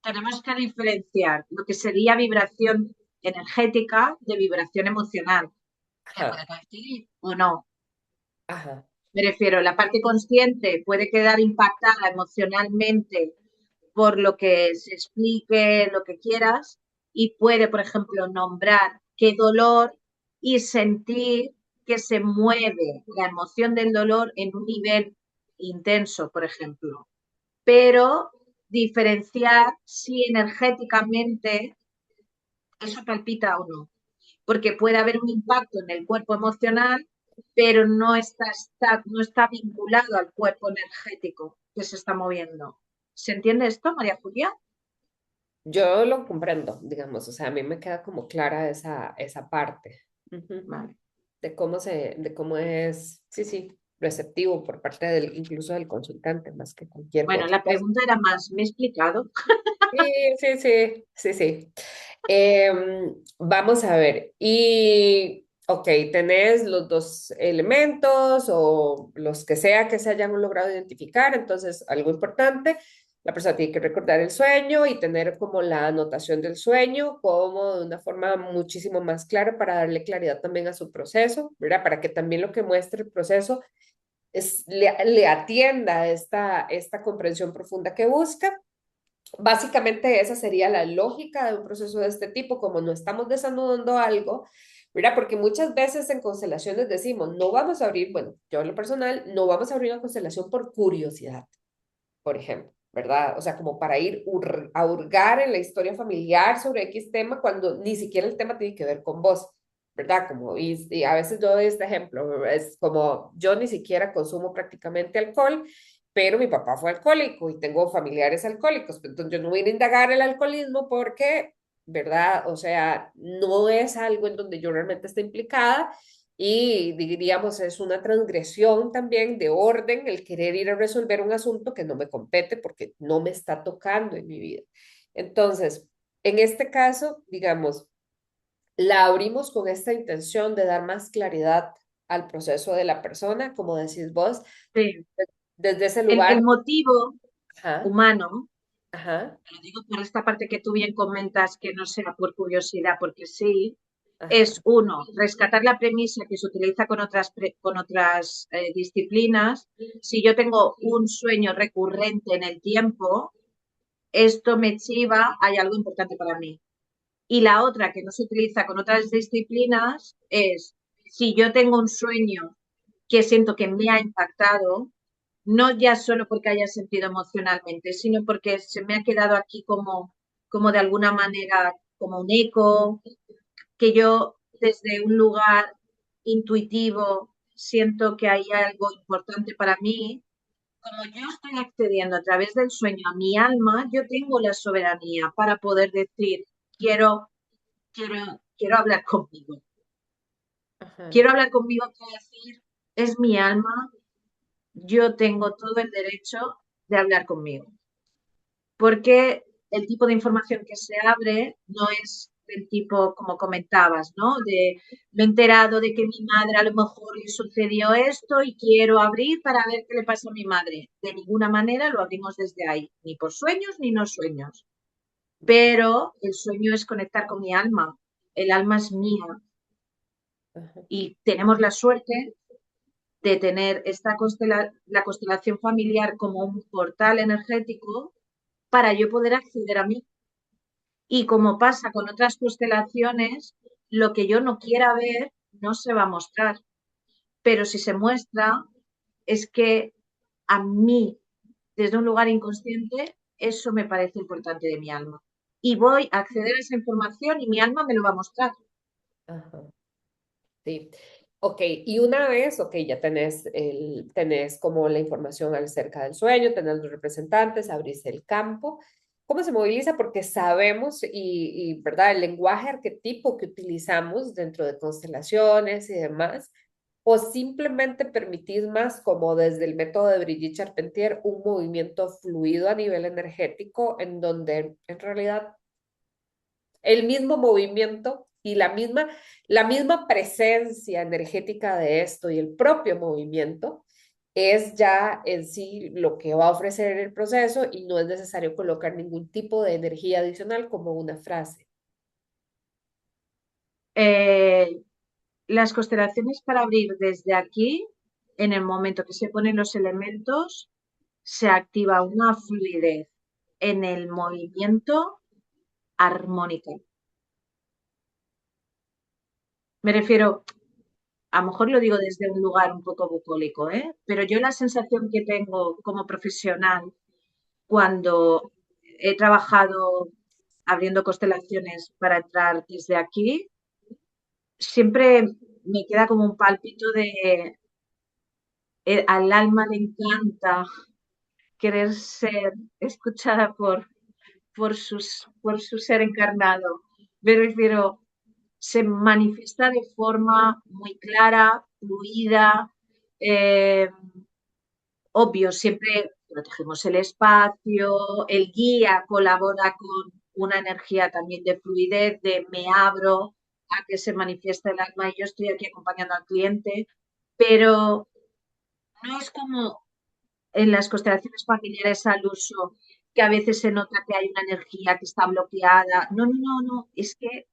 tenemos que diferenciar lo que sería vibración energética de vibración emocional, que puede Ajá, coincidir o no. ajá, Me refiero, la parte consciente puede quedar impactada emocionalmente por lo que se explique, lo que quieras, y puede, por ejemplo, nombrar qué dolor y sentir que se mueve la emoción del dolor en un nivel intenso, por ejemplo. Pero diferenciar si energéticamente eso palpita o no, porque puede haber un impacto en el cuerpo emocional, pero no está vinculado al cuerpo energético que se está moviendo. ¿Se entiende esto, María Julia? yo lo comprendo, digamos, o sea, a mí me queda como clara esa parte. Ujú. Vale. De cómo es, sí, sí, receptivo por parte del, incluso del consultante, más que cualquier Bueno, otra la cosa. pregunta era más, ¿me he explicado? Sí, sí, sí, sí, sí. Vamos a ver, y, ok, tenés los dos elementos o los que sea que se hayan logrado identificar, entonces algo importante, la persona tiene que recordar el sueño y tener como la anotación del sueño como de una forma muchísimo más clara para darle claridad también a su proceso, ¿verdad? Para que también lo que muestre el proceso le atienda a esta comprensión profunda que busca. Básicamente esa sería la lógica de un proceso de este tipo, como no estamos desanudando algo, ¿verdad? Porque muchas veces en constelaciones decimos, no vamos a abrir, bueno, yo en lo personal, no vamos a abrir una constelación por curiosidad, por ejemplo, ¿verdad? O sea, como para ir a hurgar en la historia familiar sobre X tema cuando ni siquiera el tema tiene que ver con vos, ¿verdad? Como, y a veces yo doy este ejemplo, es como yo ni siquiera consumo prácticamente alcohol, pero mi papá fue alcohólico y tengo familiares alcohólicos, entonces yo no voy a indagar el alcoholismo porque, ¿verdad? O sea, no es algo en donde yo realmente esté implicada y diríamos, es una transgresión también de orden el querer ir a resolver un asunto que no me compete porque no me está tocando en mi vida. Entonces, en este caso, digamos, la abrimos con esta intención de dar más claridad al proceso de la persona, como decís vos, Sí. desde ese El lugar. motivo Ajá, humano, ajá, te lo digo por esta parte que tú bien comentas, que no sea por curiosidad, porque sí, es ajá, uno, rescatar la premisa que se utiliza con otras disciplinas. Si yo tengo un sueño recurrente en el tiempo, esto me chiva, hay algo importante para mí. Y la otra que no se utiliza con otras disciplinas es, si yo tengo un sueño que siento que me ha impactado, no ya solo porque haya sentido emocionalmente, sino porque se me ha quedado aquí como de alguna manera, como un eco, que yo desde un lugar intuitivo siento que hay algo importante para mí. Como yo estoy accediendo a través del sueño a mi alma, yo tengo la soberanía para poder decir, quiero, quiero hablar conmigo. Ajá, Quiero hablar conmigo, quiero decir, es mi alma, yo tengo todo el derecho de hablar conmigo. Porque el tipo de información que se abre no es del tipo, como comentabas, ¿no? De me he enterado de que mi madre a lo mejor le sucedió esto y quiero abrir para ver qué le pasa a mi madre. De ninguna manera lo abrimos desde ahí, ni por sueños ni no sueños. Pero el sueño es conectar con mi alma. El alma es mía ajá, y tenemos la suerte de tener la constelación familiar como un portal energético para yo poder acceder a mí. Y como pasa con otras constelaciones, lo que yo no quiera ver no se va a mostrar. Pero si se muestra, es que a mí, desde un lugar inconsciente, eso me parece importante de mi alma. Y voy a acceder a esa información y mi alma me lo va a mostrar. ajá. Sí. Ok, y una vez, ok, ya tenés como la información acerca del sueño, tenés los representantes, abrís el campo. ¿Cómo se moviliza? Porque sabemos ¿verdad? El lenguaje arquetipo que utilizamos dentro de constelaciones y demás, o simplemente permitís más como desde el método de Brigitte Charpentier un movimiento fluido a nivel energético en donde en realidad el mismo movimiento y la misma presencia energética de esto y el propio movimiento es ya en sí lo que va a ofrecer el proceso y no es necesario colocar ningún tipo de energía adicional como una frase. Eh, las constelaciones para abrir desde aquí, en el momento que se ponen los elementos, se activa una fluidez en el movimiento armónica. Me refiero, a lo mejor lo digo desde un lugar un poco bucólico, ¿eh? Pero yo la sensación que tengo como profesional cuando he trabajado abriendo constelaciones para entrar desde aquí, siempre me queda como un pálpito de al alma le encanta querer ser escuchada por su ser encarnado. Me refiero, se manifiesta de forma muy clara, fluida, eh, obvio, siempre protegemos el espacio, el guía colabora con una energía también de fluidez, de me abro a que se manifieste el alma y yo estoy aquí acompañando al cliente, pero no es como en las constelaciones familiares al uso, que a veces se nota que hay una energía que está bloqueada. No, no, no, no, es que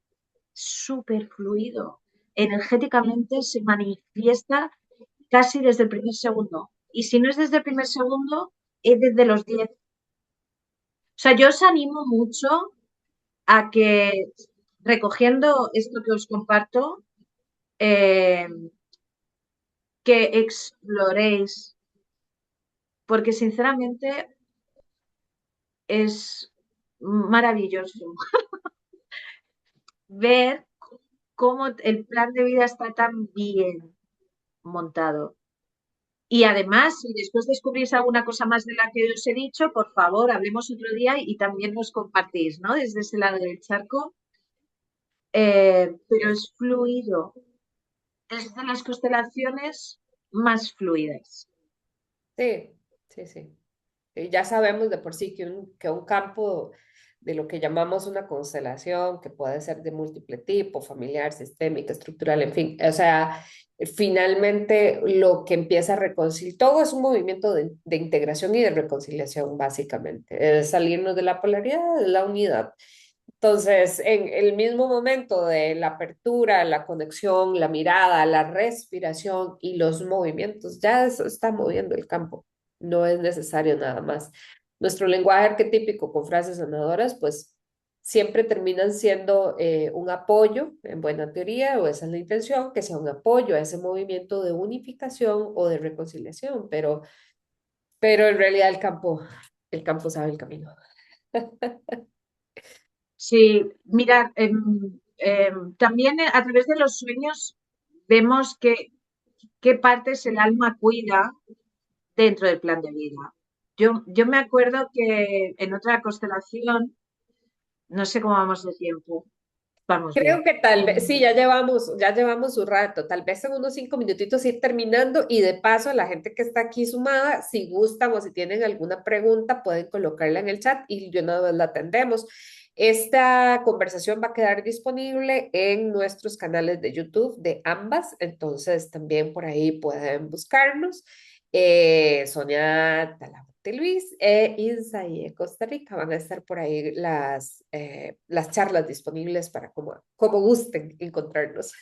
súper fluido. Energéticamente se manifiesta casi desde el primer segundo. Y si no es desde el primer segundo, es desde los 10. O sea, yo os animo mucho a que, recogiendo esto que os comparto, eh, que exploréis, porque sinceramente es maravilloso ver cómo el plan de vida está tan bien montado. Y además, si después descubrís alguna cosa más de la que os he dicho, por favor, hablemos otro día y también nos compartís, ¿no? Desde ese lado del charco. Pero es fluido. Es de las constelaciones más fluidas. Sí, sí, sí. Ya sabemos de por sí que un campo de lo que llamamos una constelación, que puede ser de múltiple tipo, familiar, sistémica, estructural, en fin, o sea, finalmente lo que empieza a reconciliar, todo es un movimiento de integración y de reconciliación, básicamente, es salirnos de la polaridad, de la unidad. Entonces, en el mismo momento de la apertura, la conexión, la mirada, la respiración y los movimientos, ya eso está moviendo el campo. No es necesario nada más. Nuestro lenguaje arquetípico con frases sanadoras, pues siempre terminan siendo un apoyo, en buena teoría, o esa es la intención, que sea un apoyo a ese movimiento de unificación o de reconciliación, pero en realidad el campo sabe el camino. Sí, mirad, también a través de los sueños vemos qué partes el alma cuida dentro del plan de vida. Yo me acuerdo que en otra constelación, no sé cómo vamos de tiempo, Vamos Creo bien. que tal vez, sí, ya llevamos un rato, tal vez en unos 5 minutitos ir terminando y de paso la gente que está aquí sumada, si gustan o si tienen alguna pregunta, pueden colocarla en el chat y de una vez la atendemos. Esta conversación va a quedar disponible en nuestros canales de YouTube de ambas, entonces también por ahí pueden buscarnos. Sonia Talavante Luis e Isaí de Costa Rica van a estar por ahí las charlas disponibles para como gusten encontrarnos.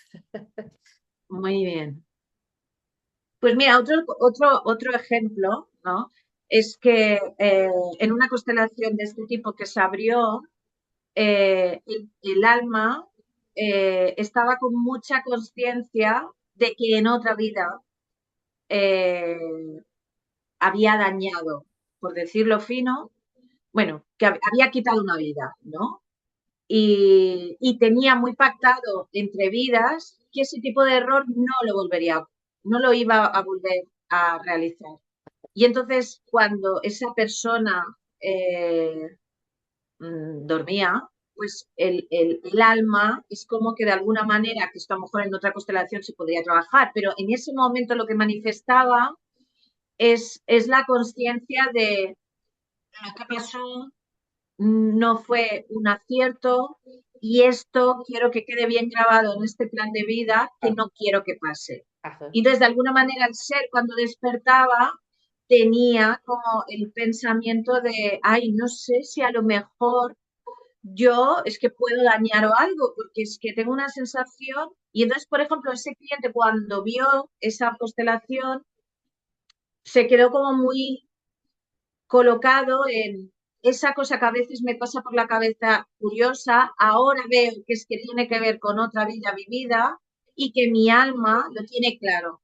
Muy bien. Pues mira, otro ejemplo, ¿no? Es que en una constelación de este tipo que se abrió, el alma estaba con mucha conciencia de que en otra vida eh, había dañado, por decirlo fino, bueno, que había quitado una vida, ¿no? Y tenía muy pactado entre vidas que ese tipo de error no lo iba a volver a realizar. Y entonces, cuando esa persona dormía, pues el alma es como que de alguna manera, que esto a lo mejor en otra constelación se podría trabajar, pero en ese momento lo que manifestaba es la conciencia de lo que pasó no fue un acierto y esto quiero que quede bien grabado en este plan de vida que Ah, no quiero que pase. ajá. Y entonces, de alguna manera, el ser cuando despertaba tenía como el pensamiento de, ay, no sé si a lo mejor yo es que puedo dañar o algo, porque es que tengo una sensación. Y entonces, por ejemplo, ese cliente cuando vio esa constelación se quedó como muy colocado en esa cosa que a veces me pasa por la cabeza curiosa, ahora veo que es que tiene que ver con otra vida vivida y que mi alma lo tiene claro.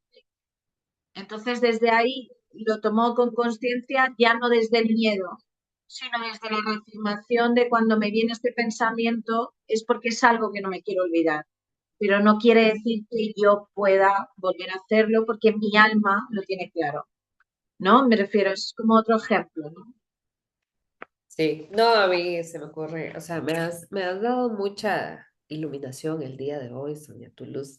Entonces, desde ahí lo tomó con conciencia, ya no desde el miedo, sino desde la reafirmación de cuando me viene este pensamiento es porque es algo que no me quiero olvidar. Pero no quiere decir que yo pueda volver a hacerlo porque mi alma lo tiene claro, ¿no? Me refiero, es como otro ejemplo, ¿no? Sí, no, a mí se me ocurre, o sea, me has dado mucha iluminación el día de hoy, Sonia, tu luz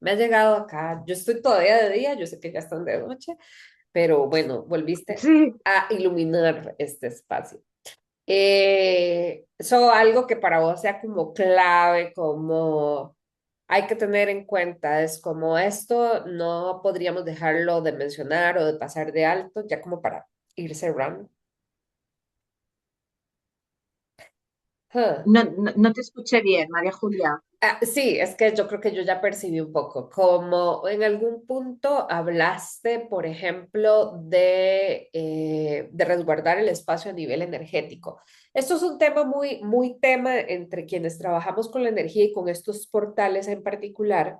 me ha llegado acá, yo estoy todavía de día, yo sé que ya están de noche, pero bueno, volviste Sí, a iluminar este espacio. Eso algo que para vos sea como clave, como hay que tener en cuenta, es como esto no podríamos dejarlo de mencionar o de pasar de alto, ya como para ir cerrando. Huh. no te escuché bien, María Julia. Sí, es que yo creo que yo ya percibí un poco, como en algún punto hablaste, por ejemplo, de resguardar el espacio a nivel energético. Esto es un tema muy, muy tema entre quienes trabajamos con la energía y con estos portales en particular,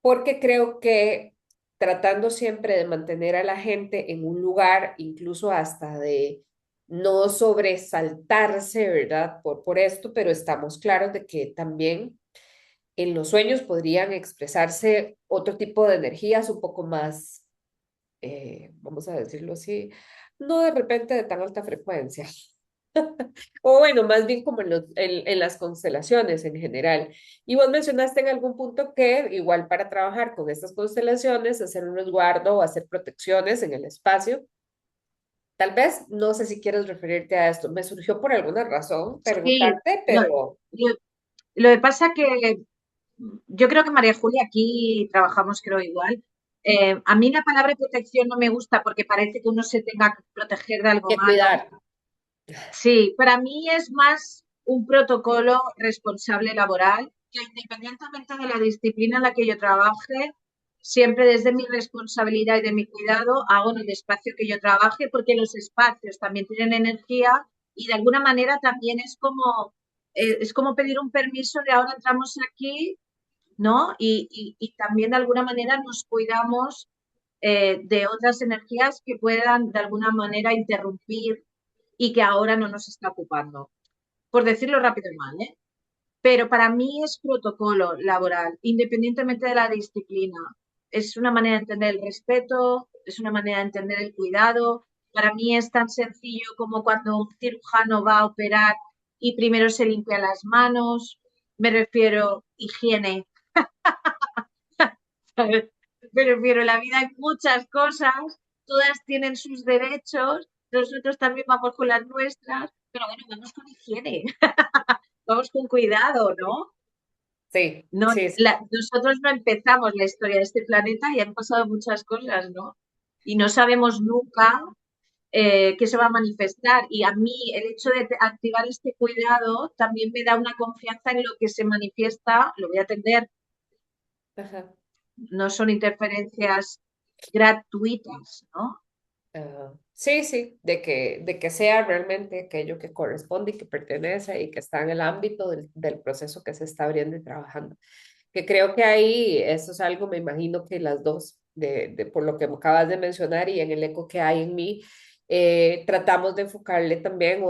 porque creo que tratando siempre de mantener a la gente en un lugar, incluso hasta de no sobresaltarse, ¿verdad? Por esto, pero estamos claros de que también en los sueños podrían expresarse otro tipo de energías un poco más, vamos a decirlo así, no de repente de tan alta frecuencia. O bueno, más bien como en las constelaciones en general. Y vos mencionaste en algún punto que igual para trabajar con estas constelaciones, hacer un resguardo o hacer protecciones en el espacio. Tal vez, no sé si quieres referirte a esto. Me surgió por alguna razón Sí, preguntarte, no, pero lo que pasa que yo creo que María Julia aquí trabajamos creo igual. A mí la palabra protección no me gusta porque parece que uno se tenga que proteger de algo que malo. cuidar. Sí, para mí es más un protocolo responsable laboral que independientemente de la disciplina en la que yo trabaje, siempre desde mi responsabilidad y de mi cuidado hago en el espacio que yo trabaje porque los espacios también tienen energía y de alguna manera también es como pedir un permiso de ahora entramos aquí, ¿no? Y también de alguna manera nos cuidamos de otras energías que puedan de alguna manera interrumpir y que ahora no nos está ocupando, por decirlo rápido y mal, ¿eh? Pero para mí es protocolo laboral, independientemente de la disciplina. Es una manera de entender el respeto, es una manera de entender el cuidado. Para mí es tan sencillo como cuando un cirujano va a operar y primero se limpia las manos, Me refiero higiene, ¿sabes? Me refiero la vida hay muchas cosas, todas tienen sus derechos, nosotros también vamos con las nuestras, pero bueno, vamos con higiene, vamos con cuidado, ¿no? Sí, No, sí, sí. nosotros no empezamos la historia de este planeta y han pasado muchas cosas, ¿no? Y no sabemos nunca qué se va a manifestar. Y a mí el hecho de activar este cuidado también me da una confianza en lo que se manifiesta, lo voy a atender, Ajá. no son interferencias gratuitas, ¿no? Sí, sí, de que sea realmente aquello que corresponde y que pertenece y que está en el ámbito del proceso que se está abriendo y trabajando. Que creo que ahí eso es algo, me imagino que las dos, por lo que me acabas de mencionar y en el eco que hay en mí, tratamos de enfocarle también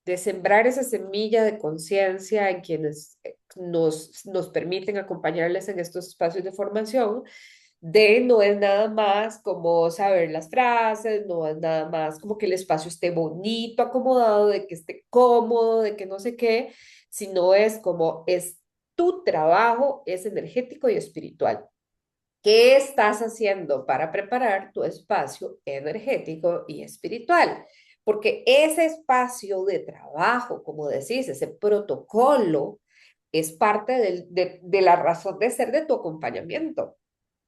de sembrar esa semilla de conciencia en quienes nos permiten acompañarles en estos espacios de formación, de no es nada más como saber las frases, no es nada más como que el espacio esté bonito, acomodado, de que esté cómodo, de que no sé qué, sino es como es tu trabajo, es energético y espiritual. ¿Qué estás haciendo para preparar tu espacio energético y espiritual? Porque ese espacio de trabajo, como decís, ese protocolo, es parte de la razón de ser de tu acompañamiento,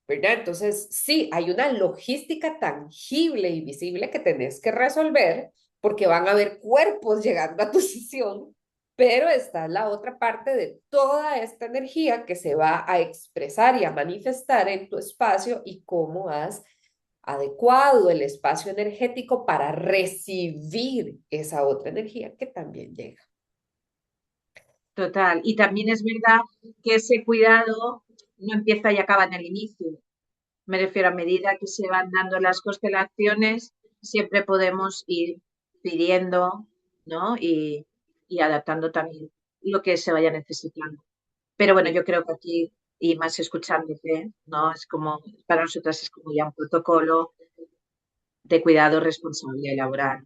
¿verdad? Entonces, sí, hay una logística tangible y visible que tenés que resolver porque van a haber cuerpos llegando a tu sesión, pero está la otra parte de toda esta energía que se va a expresar y a manifestar en tu espacio y cómo has adecuado el espacio energético para recibir esa otra energía que también llega. Total. Y también es verdad que ese cuidado no empieza y acaba en el inicio. Me refiero a medida que se van dando las constelaciones, siempre podemos ir pidiendo, ¿no? Y adaptando también lo que se vaya necesitando. Pero bueno, Sí. yo creo que aquí, y más escuchándote, ¿no? Es como, para nosotras es como ya un protocolo de cuidado responsable elaborar.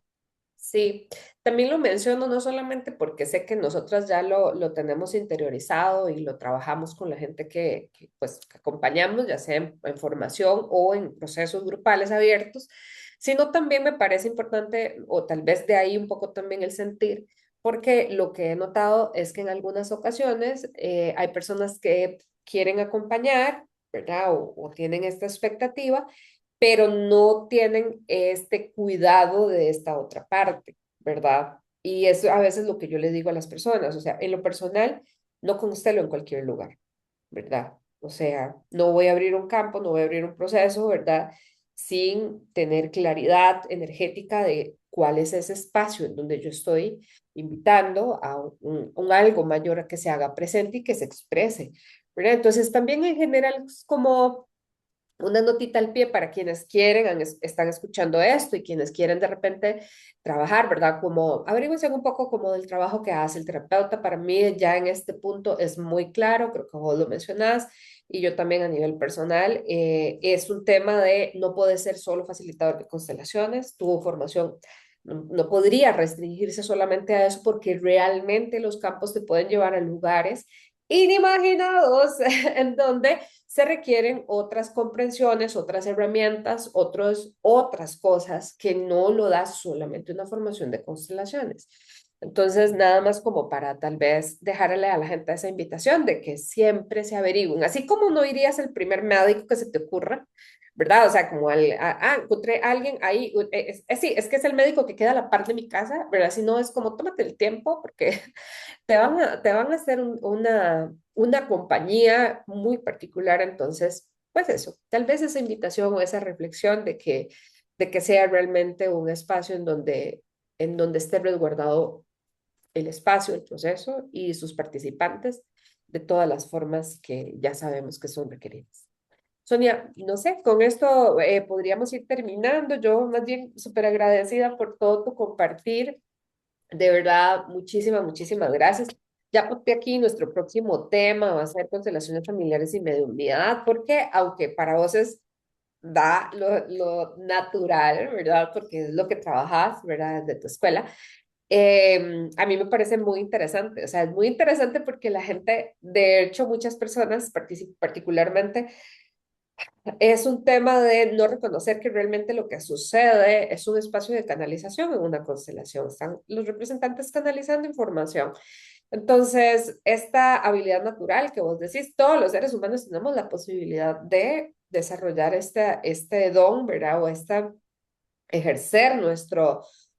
Sí, también lo menciono no solamente porque sé que nosotras ya lo tenemos interiorizado y lo trabajamos con la gente pues, que acompañamos, ya sea en formación o en procesos grupales abiertos, sino también me parece importante, o tal vez de ahí un poco también el sentir, porque lo que he notado es que en algunas ocasiones hay personas que quieren acompañar, ¿verdad? O tienen esta expectativa pero no tienen este cuidado de esta otra parte, ¿verdad? Y eso a veces lo que yo le digo a las personas, o sea, en lo personal, no constelo en cualquier lugar, ¿verdad? O sea, no voy a abrir un campo, no voy a abrir un proceso, ¿verdad? Sin tener claridad energética de cuál es ese espacio en donde yo estoy invitando a un algo mayor a que se haga presente y que se exprese, ¿verdad? Entonces, también en general es como una notita al pie para quienes quieren, están escuchando esto y quienes quieren de repente trabajar, ¿verdad? Como averigüen un poco como del trabajo que hace el terapeuta. Para mí ya en este punto es muy claro, creo que vos lo mencionás y yo también a nivel personal, es un tema de no puede ser solo facilitador de constelaciones, tu formación no podría restringirse solamente a eso porque realmente los campos te pueden llevar a lugares inimaginados en donde se requieren otras comprensiones, otras herramientas, otras cosas que no lo da solamente una formación de constelaciones. Entonces, nada más como para tal vez dejarle a la gente esa invitación de que siempre se averigüen, así como no irías al primer médico que se te ocurra, ¿verdad? O sea, como encontré a alguien ahí, sí, es que es el médico que queda a la par de mi casa, ¿verdad? Si no, es como tómate el tiempo porque te van a hacer una compañía muy particular, entonces, pues eso, tal vez esa invitación o esa reflexión de que sea realmente un espacio en donde esté resguardado el espacio, el proceso y sus participantes de todas las formas que ya sabemos que son requeridas. Sonia, no sé, con esto podríamos ir terminando. Yo más bien súper agradecida por todo tu compartir. De verdad, muchísimas gracias. Ya apunté aquí nuestro próximo tema, va a ser constelaciones familiares y mediunidad, porque aunque para vos lo natural, ¿verdad? Porque es lo que trabajas, ¿verdad? Desde tu escuela. A mí me parece muy interesante, o sea, es muy interesante porque la gente, de hecho, muchas personas, particularmente, es un tema de no reconocer que realmente lo que sucede es un espacio de canalización en una constelación. Están los representantes canalizando información. Entonces, esta habilidad natural que vos decís, todos los seres humanos tenemos la posibilidad de desarrollar este don, ¿verdad? O esta ejercer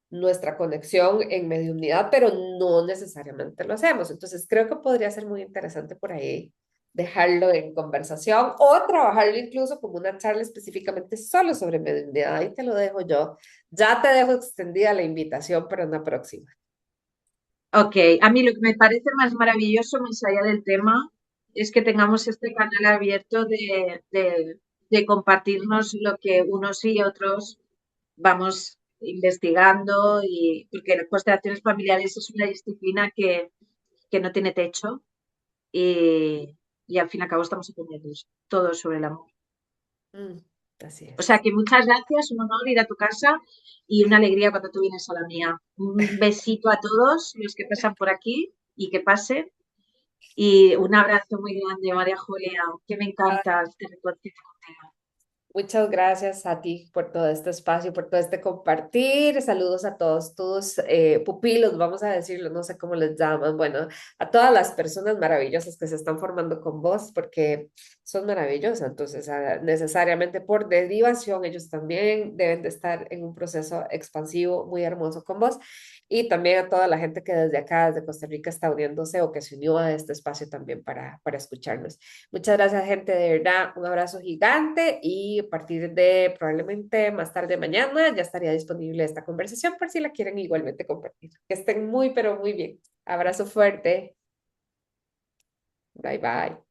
nuestra conexión en mediunidad, pero no necesariamente lo hacemos. Entonces, creo que podría ser muy interesante por ahí dejarlo en conversación o trabajarlo incluso como una charla específicamente solo sobre mediunidad. Ahí te lo dejo yo. Ya te dejo extendida la invitación para una próxima. Ok, a mí lo que me parece más maravilloso, más allá del tema, es que tengamos este canal abierto de compartirnos lo que unos y otros vamos investigando y porque las constelaciones familiares es una disciplina que no tiene techo y al fin y al cabo estamos aprendiendo todo sobre el amor. Mm, así O sea es. que muchas gracias, un honor ir a tu casa y una alegría cuando tú vienes a la mía. Un besito a todos los que pasan por aquí y que pasen. Y un abrazo muy grande, María Julia, que me encanta este reconcilio contigo. Muchas gracias a ti por todo este espacio, por todo este compartir. Saludos a todos tus pupilos, vamos a decirlo, no sé cómo les llaman. Bueno, a todas las personas maravillosas que se están formando con vos, porque son maravillosas. Entonces, necesariamente por derivación, ellos también deben de estar en un proceso expansivo muy hermoso con vos. Y también a toda la gente que desde acá, desde Costa Rica, está uniéndose o que se unió a este espacio también para escucharnos. Muchas gracias, gente, de verdad, un abrazo gigante y a partir de probablemente más tarde mañana ya estaría disponible esta conversación por si la quieren igualmente compartir. Que estén muy, pero muy bien. Abrazo fuerte. Bye, bye.